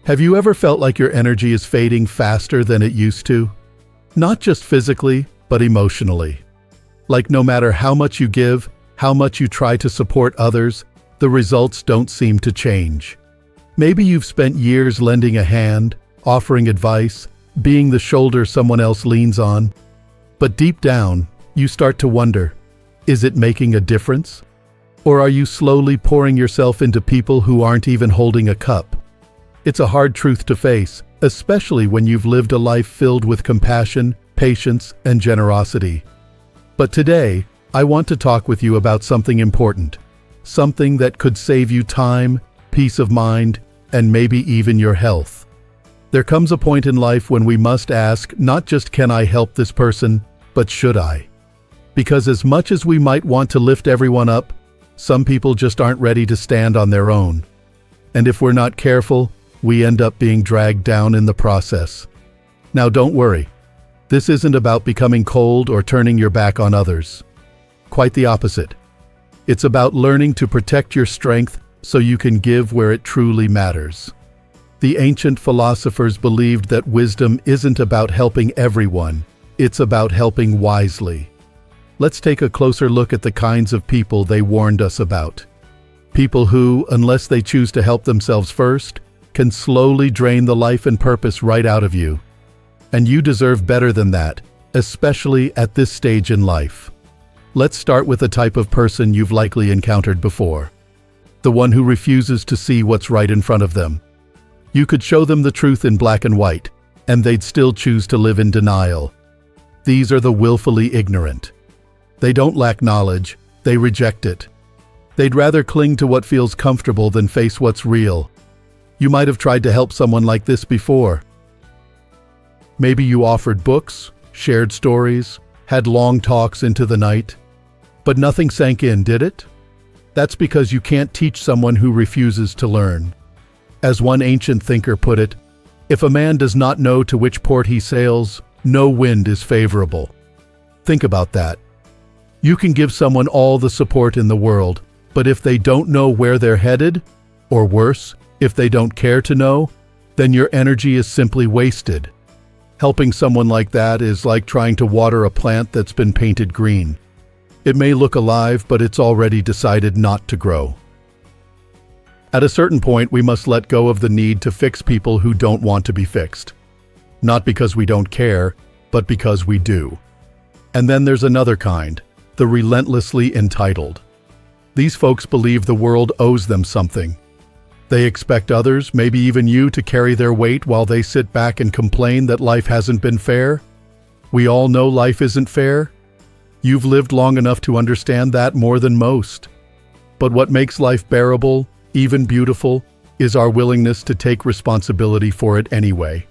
Have you ever felt like your energy is fading faster than it used to? Not just physically, but emotionally. Like no matter how much you give, how much you try to support others, the results don't seem to change. Maybe you've spent years lending a hand, offering advice, being the shoulder someone else leans on. But deep down, you start to wonder, is it making a difference? Or are you slowly pouring yourself into people who aren't even holding a cup? It's a hard truth to face, especially when you've lived a life filled with compassion, patience, and generosity. But today, I want to talk with you about something important, something that could save you time, peace of mind, and maybe even your health. There comes a point in life when we must ask, not just can I help this person, but should I? Because as much as we might want to lift everyone up, some people just aren't ready to stand on their own. And if we're not careful, we end up being dragged down in the process. Now don't worry. This isn't about becoming cold or turning your back on others. Quite the opposite. It's about learning to protect your strength so you can give where it truly matters. The ancient philosophers believed that wisdom isn't about helping everyone, it's about helping wisely. Let's take a closer look at the kinds of people they warned us about. People who, unless they choose to help themselves first, can slowly drain the life and purpose right out of you. And you deserve better than that, especially at this stage in life. Let's start with a type of person you've likely encountered before. The one who refuses to see what's right in front of them. You could show them the truth in black and white, and they'd still choose to live in denial. These are the willfully ignorant. They don't lack knowledge, they reject it. They'd rather cling to what feels comfortable than face what's real. You might have tried to help someone like this before. Maybe you offered books, shared stories, had long talks into the night. But nothing sank in, did it? That's because you can't teach someone who refuses to learn. As one ancient thinker put it, if a man does not know to which port he sails, no wind is favorable. Think about that. You can give someone all the support in the world, but if they don't know where they're headed, or worse, if they don't care to know, then your energy is simply wasted. Helping someone like that is like trying to water a plant that's been painted green. It may look alive, but it's already decided not to grow. At a certain point, we must let go of the need to fix people who don't want to be fixed. Not because we don't care, but because we do. And then there's another kind, the relentlessly entitled. These folks believe the world owes them something. They expect others, maybe even you, to carry their weight while they sit back and complain that life hasn't been fair. We all know life isn't fair. You've lived long enough to understand that more than most. But what makes life bearable, even beautiful, is our willingness to take responsibility for it anyway.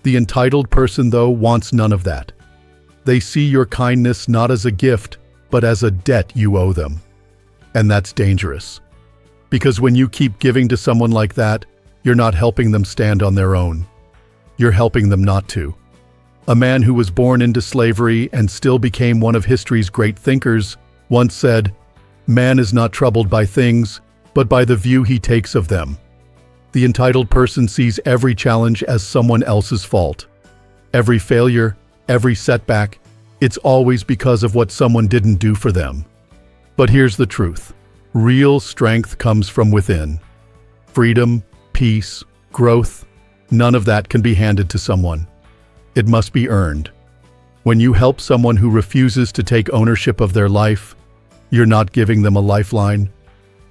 The entitled person, though, wants none of that. They see your kindness not as a gift, but as a debt you owe them. And that's dangerous. Because when you keep giving to someone like that, you're not helping them stand on their own. You're helping them not to. A man who was born into slavery and still became one of history's great thinkers once said, "Man is not troubled by things, but by the view he takes of them." The entitled person sees every challenge as someone else's fault. Every failure, every setback, it's always because of what someone didn't do for them. But here's the truth. Real strength comes from within. Freedom, peace, growth, none of that can be handed to someone. It must be earned. When you help someone who refuses to take ownership of their life, you're not giving them a lifeline.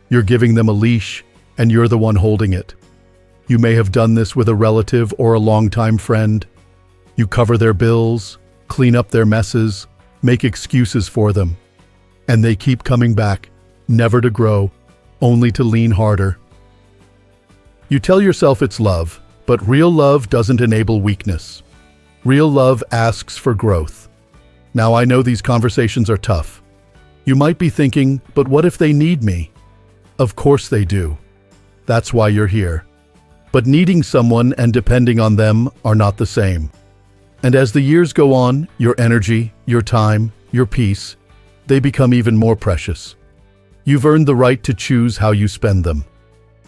You're giving them a leash, and you're the one holding it. You may have done this with a relative or a longtime friend. You cover their bills, clean up their messes, make excuses for them. And they keep coming back, never to grow, only to lean harder. You tell yourself it's love, but real love doesn't enable weakness. Real love asks for growth. Now, I know these conversations are tough. You might be thinking, but what if they need me? Of course they do. That's why you're here. But needing someone and depending on them are not the same. And as the years go on, your energy, your time, your peace, they become even more precious. You've earned the right to choose how you spend them.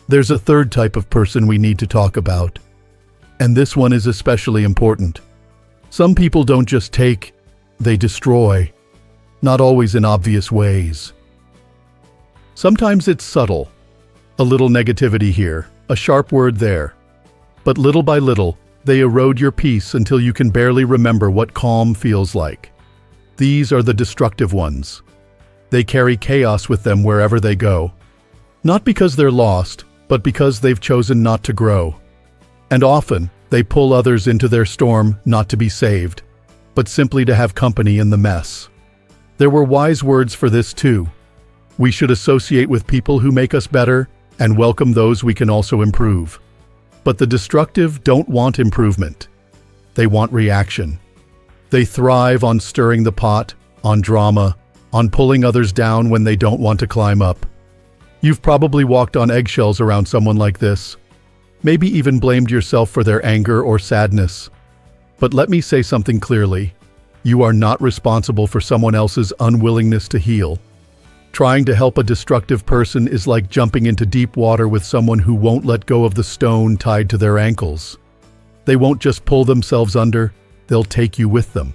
There's a third type of person we need to talk about, and this one is especially important. Some people don't just take, they destroy, not always in obvious ways. Sometimes it's subtle, a little negativity here, a sharp word there, but little by little, they erode your peace until you can barely remember what calm feels like. These are the destructive ones. They carry chaos with them wherever they go. Not because they're lost, but because they've chosen not to grow. And often, they pull others into their storm not to be saved, but simply to have company in the mess. There were wise words for this too. We should associate with people who make us better and welcome those we can also improve. But the destructive don't want improvement. They want reaction. They thrive on stirring the pot, on drama, on pulling others down when they don't want to climb up. You've probably walked on eggshells around someone like this, maybe even blamed yourself for their anger or sadness. But let me say something clearly. You are not responsible for someone else's unwillingness to heal. Trying to help a destructive person is like jumping into deep water with someone who won't let go of the stone tied to their ankles. They won't just pull themselves under, they'll take you with them.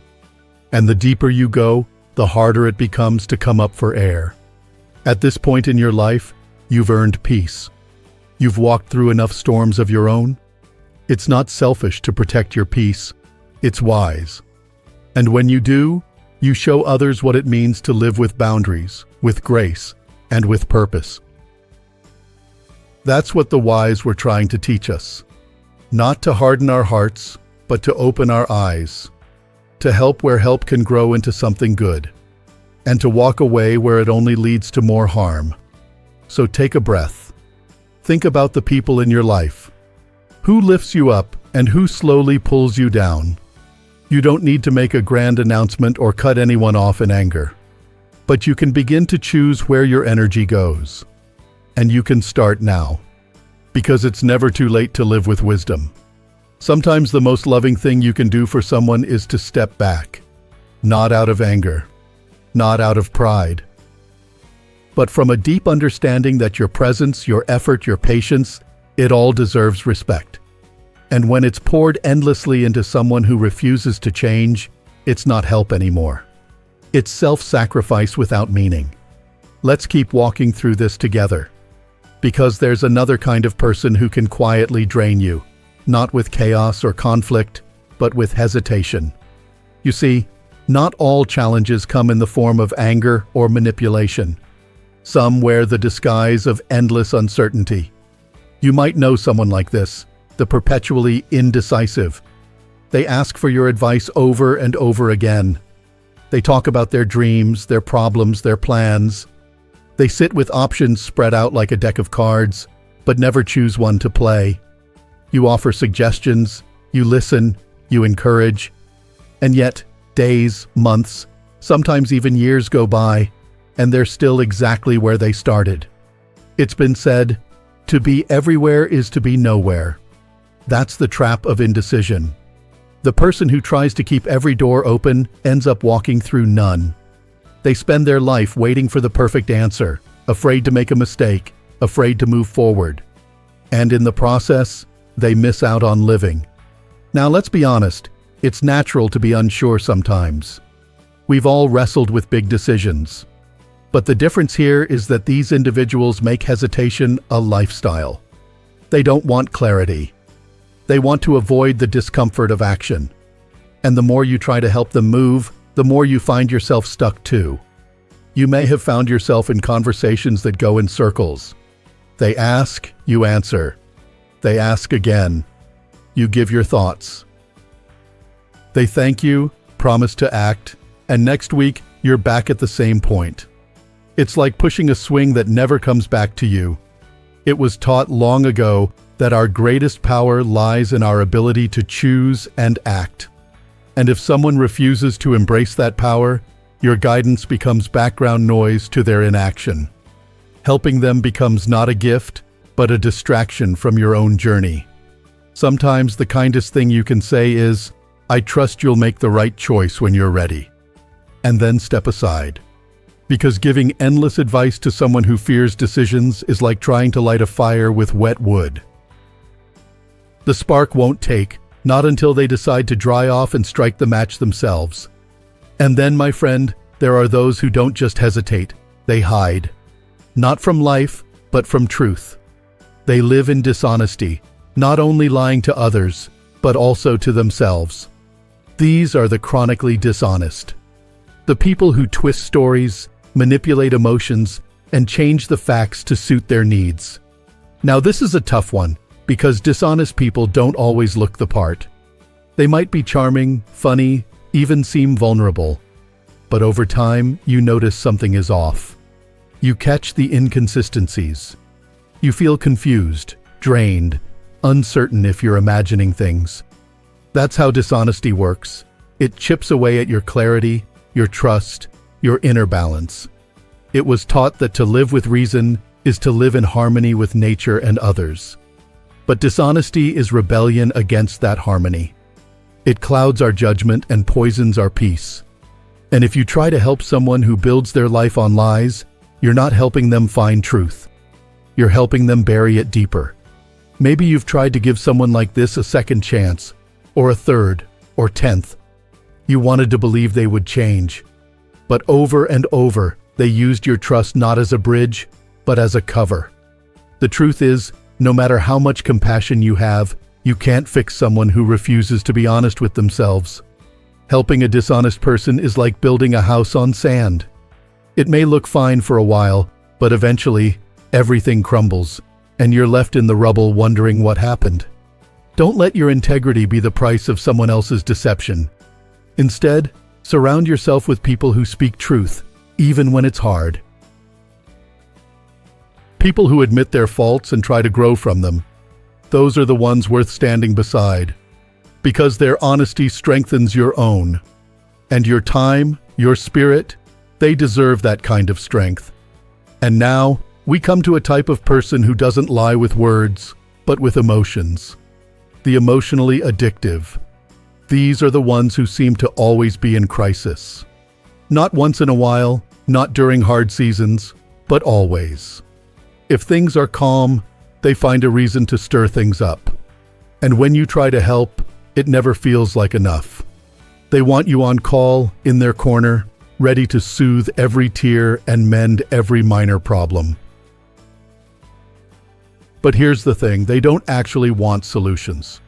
And the deeper you go, the harder it becomes to come up for air. At this point in your life, you've earned peace. You've walked through enough storms of your own. It's not selfish to protect your peace. It's wise. And when you do, you show others what it means to live with boundaries, with grace, and with purpose. That's what the wise were trying to teach us. Not to harden our hearts, but to open our eyes. To help where help can grow into something good. And to walk away where it only leads to more harm. So take a breath. Think about the people in your life. Who lifts you up and who slowly pulls you down? You don't need to make a grand announcement or cut anyone off in anger. But you can begin to choose where your energy goes. And you can start now. Because it's never too late to live with wisdom. Sometimes the most loving thing you can do for someone is to step back. Not out of anger. Not out of pride. But from a deep understanding that your presence, your effort, your patience, it all deserves respect. And when it's poured endlessly into someone who refuses to change, it's not help anymore. It's self-sacrifice without meaning. Let's keep walking through this together. Because there's another kind of person who can quietly drain you, not with chaos or conflict, but with hesitation. You see, not all challenges come in the form of anger or manipulation. Some wear the disguise of endless uncertainty. You might know someone like this, the perpetually indecisive. They ask for your advice over and over again. They talk about their dreams, their problems, their plans. They sit with options spread out like a deck of cards, but never choose one to play. You offer suggestions, you listen, you encourage. And yet, days, months, sometimes even years go by, and they're still exactly where they started. It's been said, to be everywhere is to be nowhere. That's the trap of indecision. The person who tries to keep every door open ends up walking through none. They spend their life waiting for the perfect answer, afraid to make a mistake, afraid to move forward. And in the process, they miss out on living. Now let's be honest, it's natural to be unsure sometimes. We've all wrestled with big decisions. But the difference here is that these individuals make hesitation a lifestyle. They don't want clarity. They want to avoid the discomfort of action. And the more you try to help them move, the more you find yourself stuck too. You may have found yourself in conversations that go in circles. They ask, you answer. They ask again. You give your thoughts. They thank you, promise to act, and next week, you're back at the same point. It's like pushing a swing that never comes back to you. It was taught long ago that our greatest power lies in our ability to choose and act. And if someone refuses to embrace that power, your guidance becomes background noise to their inaction. Helping them becomes not a gift, but a distraction from your own journey. Sometimes the kindest thing you can say is, "I trust you'll make the right choice when you're ready." And then step aside. Because giving endless advice to someone who fears decisions is like trying to light a fire with wet wood. The spark won't take, not until they decide to dry off and strike the match themselves. And then, my friend, there are those who don't just hesitate, they hide. Not from life, but from truth. They live in dishonesty, not only lying to others, but also to themselves. These are the chronically dishonest. The people who twist stories, manipulate emotions, and change the facts to suit their needs. Now, this is a tough one, because dishonest people don't always look the part. They might be charming, funny, even seem vulnerable. But over time, you notice something is off. You catch the inconsistencies. You feel confused, drained, uncertain if you're imagining things. That's how dishonesty works. It chips away at your clarity, your trust, your inner balance. It was taught that to live with reason is to live in harmony with nature and others. But dishonesty is rebellion against that harmony. It clouds our judgment and poisons our peace. And if you try to help someone who builds their life on lies, you're not helping them find truth. You're helping them bury it deeper. Maybe you've tried to give someone like this a second chance, or a third, or 10th. You wanted to believe they would change. But over and over, they used your trust not as a bridge, but as a cover. The truth is, no matter how much compassion you have, you can't fix someone who refuses to be honest with themselves. Helping a dishonest person is like building a house on sand. It may look fine for a while, but eventually, everything crumbles, and you're left in the rubble wondering what happened. Don't let your integrity be the price of someone else's deception. Instead, surround yourself with people who speak truth, even when it's hard. People who admit their faults and try to grow from them. Those are the ones worth standing beside. Because their honesty strengthens your own. And your time, your spirit, they deserve that kind of strength. And now, we come to a type of person who doesn't lie with words, but with emotions. The emotionally addictive. These are the ones who seem to always be in crisis. Not once in a while, not during hard seasons, but always. If things are calm, they find a reason to stir things up. And when you try to help, it never feels like enough. They want you on call, in their corner, ready to soothe every tear and mend every minor problem. But here's the thing, they don't actually want solutions.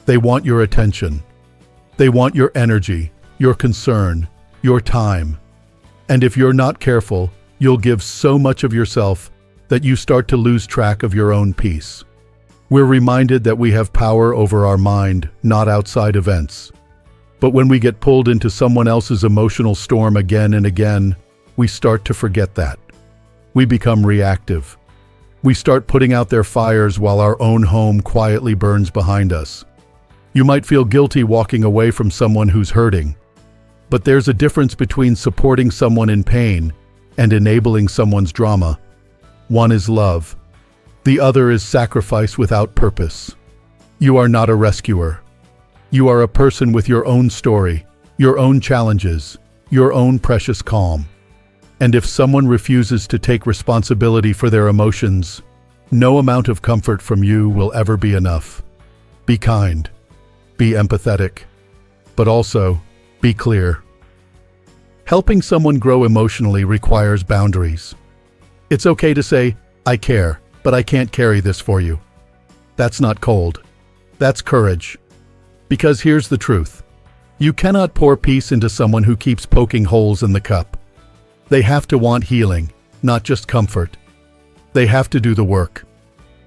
They want your attention. They want your energy, your concern, your time. And if you're not careful, you'll give so much of yourself that you start to lose track of your own peace. We're reminded that we have power over our mind, not outside events. But when we get pulled into someone else's emotional storm again and again, we start to forget that. We become reactive. We start putting out their fires while our own home quietly burns behind us. You might feel guilty walking away from someone who's hurting. But there's a difference between supporting someone in pain and enabling someone's drama. One is love. The other is sacrifice without purpose. You are not a rescuer. You are a person with your own story, your own challenges, your own precious calm. And if someone refuses to take responsibility for their emotions, no amount of comfort from you will ever be enough. Be kind. Be empathetic. But also, be clear. Helping someone grow emotionally requires boundaries. It's okay to say, "I care, but I can't carry this for you." That's not cold. That's courage. Because here's the truth. You cannot pour peace into someone who keeps poking holes in the cup. They have to want healing, not just comfort. They have to do the work.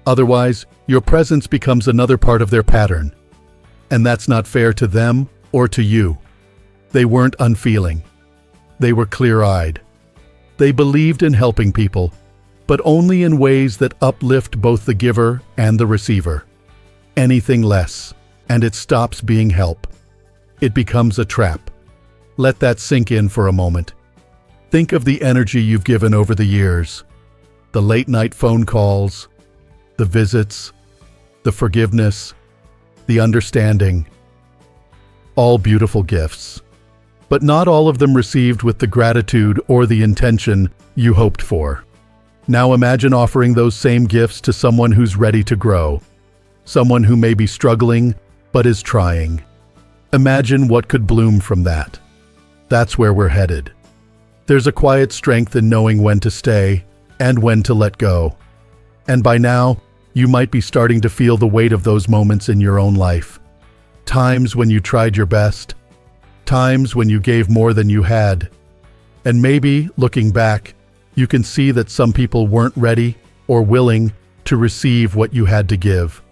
Otherwise, your presence becomes another part of their pattern. And that's not fair to them or to you. They weren't unfeeling. They were clear-eyed. They believed in helping people, but only in ways that uplift both the giver and the receiver. Anything less, and it stops being help. It becomes a trap. Let that sink in for a moment. Think of the energy you've given over the years. The late-night phone calls, the visits, the forgiveness, the understanding. All beautiful gifts. but not all of them received with the gratitude or the intention you hoped for. Now imagine offering those same gifts to someone who's ready to grow, someone who may be struggling but is trying. Imagine what could bloom from that. That's where we're headed. There's a quiet strength in knowing when to stay and when to let go. And by now, you might be starting to feel the weight of those moments in your own life. Times when you tried your best, times when you gave more than you had. And maybe, looking back, you can see that some people weren't ready or willing to receive what you had to give.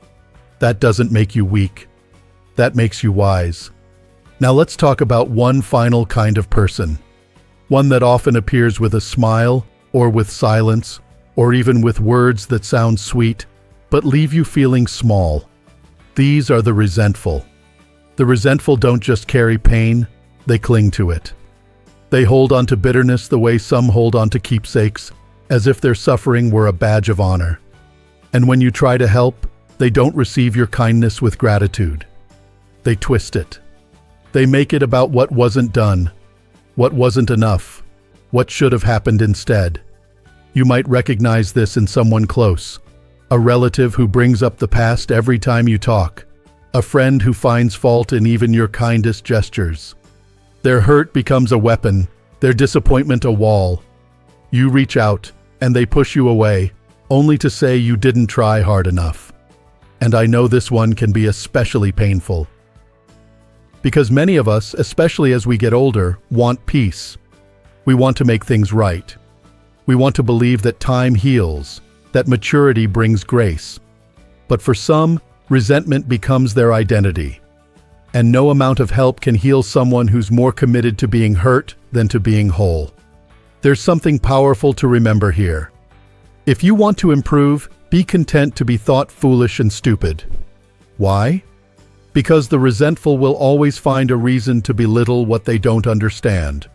That doesn't make you weak. That makes you wise. Now let's talk about one final kind of person. One that often appears with a smile, or with silence, or even with words that sound sweet, but leave you feeling small. These are the resentful. The resentful don't just carry pain, they cling to it. They hold on to bitterness the way some hold on to keepsakes, as if their suffering were a badge of honor. And when you try to help, they don't receive your kindness with gratitude. They twist it. They make it about what wasn't done, what wasn't enough, what should have happened instead. You might recognize this in someone close, a relative who brings up the past every time you talk, a friend who finds fault in even your kindest gestures. Their hurt becomes a weapon, their disappointment a wall. You reach out, and they push you away, only to say you didn't try hard enough. And I know this one can be especially painful. Because many of us, especially as we get older, want peace. We want to make things right. We want to believe that time heals, that maturity brings grace. But for some, resentment becomes their identity. And no amount of help can heal someone who's more committed to being hurt than to being whole. There's something powerful to remember here. If you want to improve, be content to be thought foolish and stupid. Why? Because the resentful will always find a reason to belittle what they don't understand.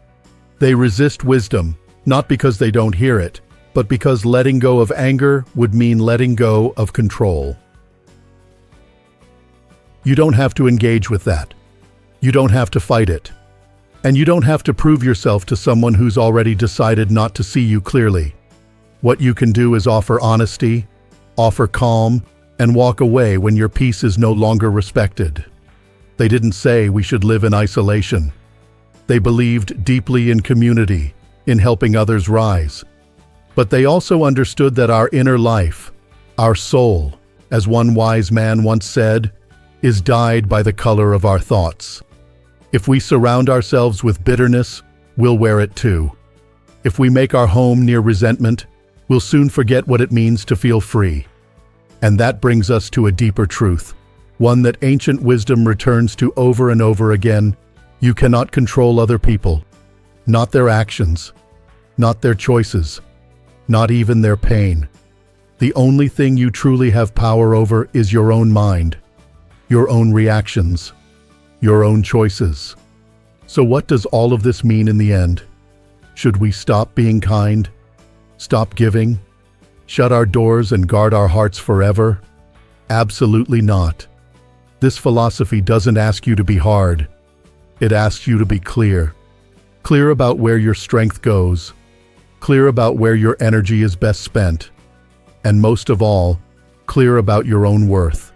They resist wisdom, not because they don't hear it, but because letting go of anger would mean letting go of control. You don't have to engage with that. You don't have to fight it. And you don't have to prove yourself to someone who's already decided not to see you clearly. What you can do is offer honesty, offer calm, and walk away when your peace is no longer respected. They didn't say we should live in isolation. They believed deeply in community, in helping others rise. But they also understood that our inner life, our soul, as one wise man once said, is dyed by the color of our thoughts. If we surround ourselves with bitterness, we'll wear it too. If we make our home near resentment, we'll soon forget what it means to feel free. And that brings us to a deeper truth, one that ancient wisdom returns to over and over again. You cannot control other people, not their actions, not their choices, not even their pain. The only thing you truly have power over is your own mind, your own reactions, your own choices. So what does all of this mean in the end? Should we stop being kind? Stop giving? Shut our doors and guard our hearts forever? Absolutely not. This philosophy doesn't ask you to be hard. It asks you to be clear. Clear about where your strength goes. Clear about where your energy is best spent. And most of all, clear about your own worth.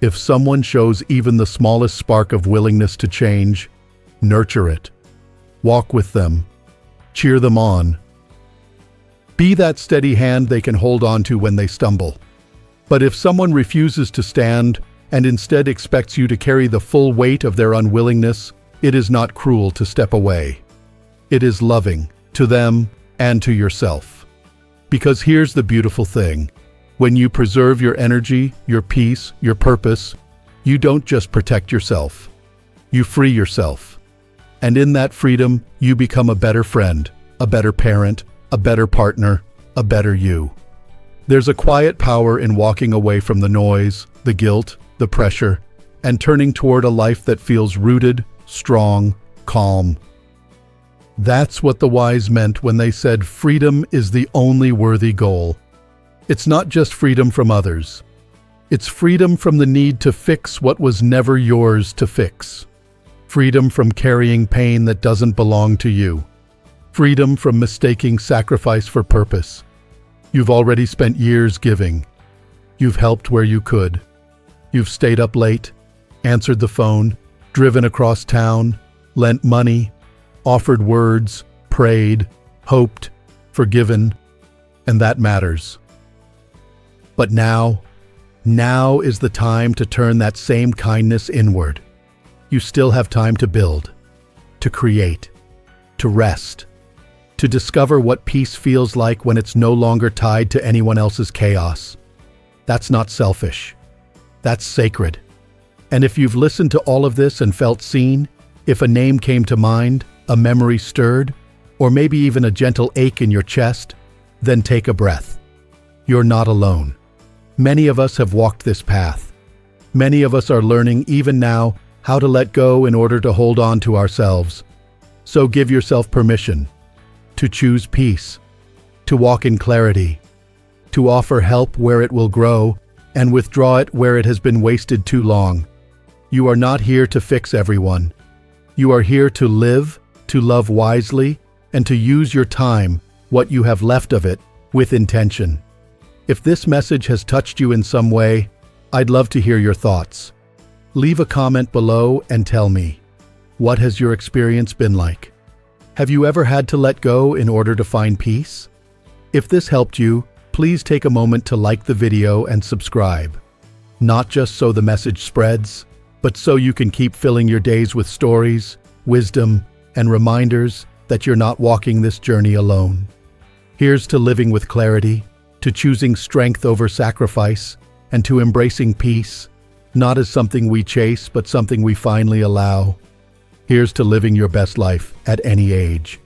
If someone shows even the smallest spark of willingness to change, nurture it. Walk with them. Cheer them on. Be that steady hand they can hold on to when they stumble. But if someone refuses to stand and instead expects you to carry the full weight of their unwillingness, it is not cruel to step away. It is loving to them and to yourself. Because here's the beautiful thing. When you preserve your energy, your peace, your purpose, you don't just protect yourself. You free yourself. And in that freedom, you become a better friend, a better parent, a better partner, a better you. There's a quiet power in walking away from the noise, the guilt, the pressure, and turning toward a life that feels rooted, strong, calm. That's what the wise meant when they said freedom is the only worthy goal. It's not just freedom from others. It's freedom from the need to fix what was never yours to fix. Freedom from carrying pain that doesn't belong to you. Freedom from mistaking sacrifice for purpose. You've already spent years giving. You've helped where you could. You've stayed up late, answered the phone, driven across town, lent money, offered words, prayed, hoped, forgiven, and that matters. But now is the time to turn that same kindness inward. You still have time to build, to create, to rest, to discover what peace feels like when it's no longer tied to anyone else's chaos. That's not selfish. That's sacred. And if you've listened to all of this and felt seen, if a name came to mind, a memory stirred, or maybe even a gentle ache in your chest, then take a breath. You're not alone. Many of us have walked this path. Many of us are learning even now how to let go in order to hold on to ourselves. So give yourself permission to choose peace, to walk in clarity, to offer help where it will grow and withdraw it where it has been wasted too long. You are not here to fix everyone. You are here to live, to love wisely, and to use your time, what you have left of it, with intention. If this message has touched you in some way, I'd love to hear your thoughts. Leave a comment below and tell me, what has your experience been like? Have you ever had to let go in order to find peace? If this helped you, please take a moment to like the video and subscribe. Not just so the message spreads, but so you can keep filling your days with stories, wisdom, and reminders that you're not walking this journey alone. Here's to living with clarity, to choosing strength over sacrifice, and to embracing peace, not as something we chase, but something we finally allow. Here's to living your best life at any age.